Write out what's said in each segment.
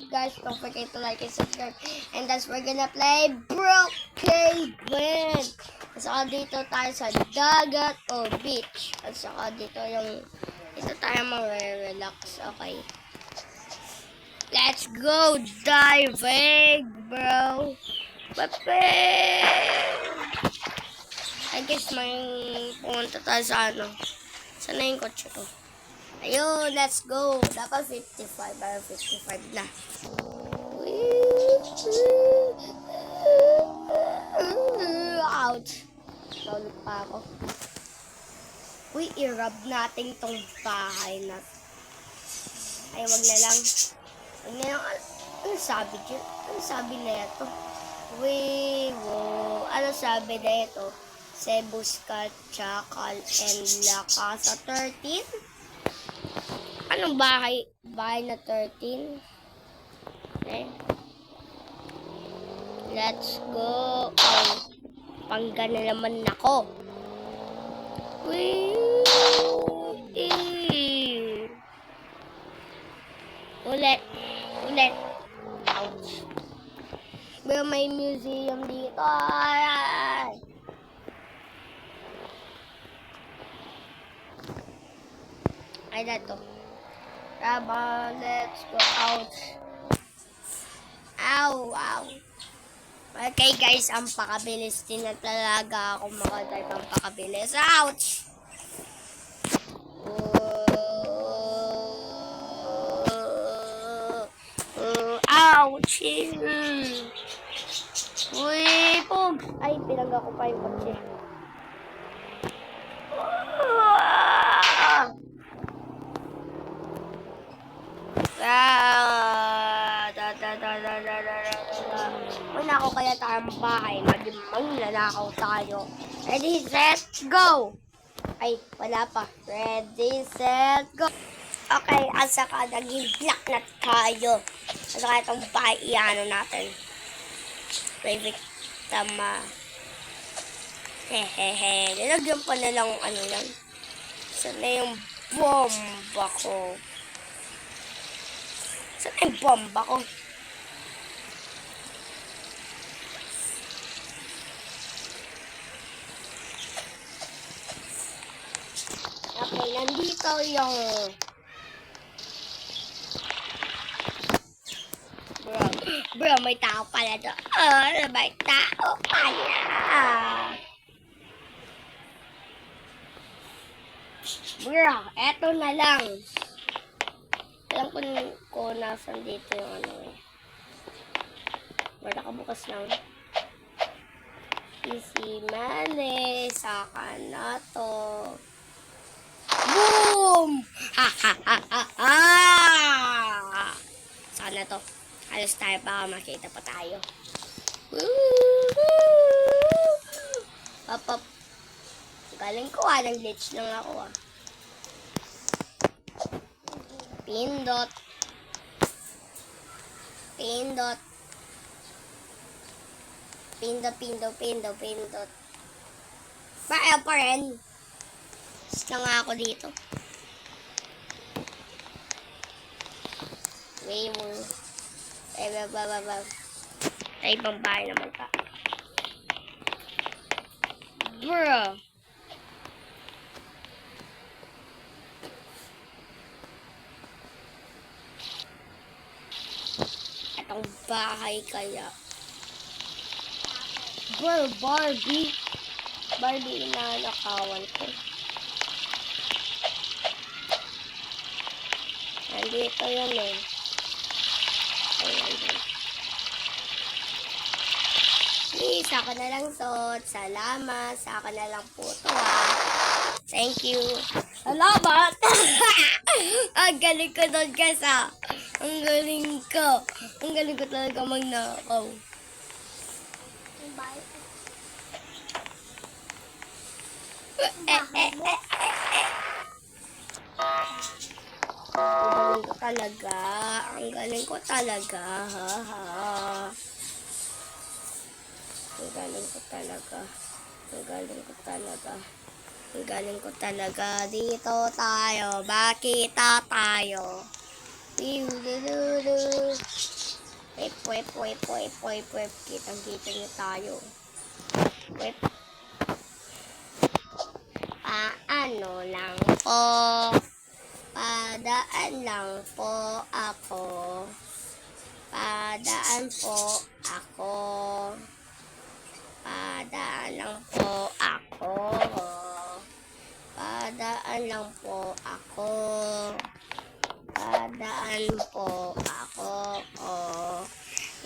Guys, don't forget to like and subscribe. And that's we're gonna play Broken Wind. At saka dito tayo sa dagat o beach. At saka dito tayo mag-relax. Okay. Let's go diving, bro. Pepe! I guess may pumunta tayo sa ano. Sana yung kotse ko. Ayun, let's go. Dapat 55. Para 55 na. Ouch. Nalulog pa ako. Uy, i-rub natin tong bahay na. Ay, wag na lang. Wag na lang. Ano sabi dyan? Ano sabi na ito? Uy, wow. Ano sabi na ito? Se busca Chacal and La Casa 13? Anong bahay? Bahay na 13? Okay. Let's go. Oh, pangga na naman ako. Ulit. Ulit. Ouch. Pero may museum dito. Ay. Ay, dato. Tama, let's go out. Ow, ow. Okay guys, ang pakabilis din na talaga ako makadive ang pakabilis. Ouch! Ouch! Uy, pog! Ay, pinangga ko pa yung kotse. Muna ako kaya tayong bahay. Maglalakaw tayo. Ready, set, go! Ay, wala pa. Ready, set, go! Okay, asa ka naging black na tayo. Asa ka itong bahay, iano natin. Favorite tama. Hehehe. Nilagyan pa na lang ano yan. Sana yung bomba ko. Saan yung bomba ko? Okay, nandito yung... Bro, may tao pala doon. May tao pala. Bro, eto na lang. Alam ko nasan dito yung ano eh. Wala ka bukas lang. Easy money. Saka na to. Boom! Ha ha ha ha ha! Sana to. Alas tayo baka makita pa tayo. Papap. Galing ko nang glitch lang ako Pindot. Pindot. Pindot. Ayaw pa rin. Basta nga ako dito. Way more. Ay, ay, ibang bahay naman ka. Bro. Itong bahay kaya. Bro, Barbie. Barbie inanakawan ko. Nandito yun eh. Ayan. Please, ako na lang suot. Salamat. Sa ako na lang po ito Thank you. Salamat. Ang galing ko doon guys Ang galing ko. Ang galing ko talaga magnakaw. Ang galing ko talaga. Ang galing ko talaga. Dito tayo. Makita tayo. Pwep. Kitang-kita niyo tayo. Pwep. Paano lang po? Padaan lang po ako. Padaan po ako. Padaan lang po ako. Padaan lang po ako. Padaan po ako. Oh.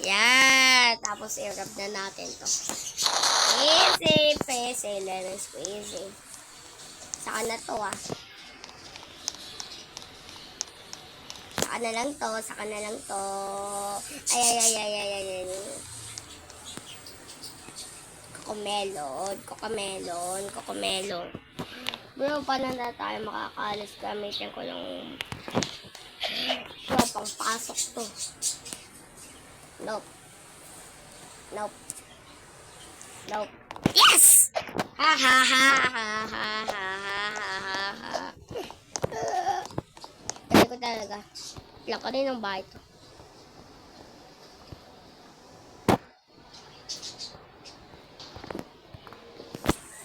Yan. Tapos i-rub na natin to. Easy peasy, lemon squeezy. Saka na to ah. Saka na lang to. Ay. Cocomelon. Bro, paano na tayo makakalis? Gamitin ko yung pang pasok to. Nope. Yes! Ha. Dali ko talaga. Lako rin ng bahay to.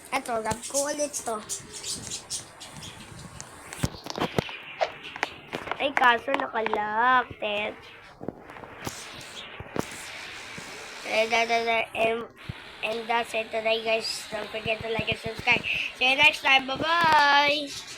Eto, rub ko ulit to. Ay, kaso nakalock. And that's it today, guys. Don't forget to like and subscribe. See you next time. Bye-bye!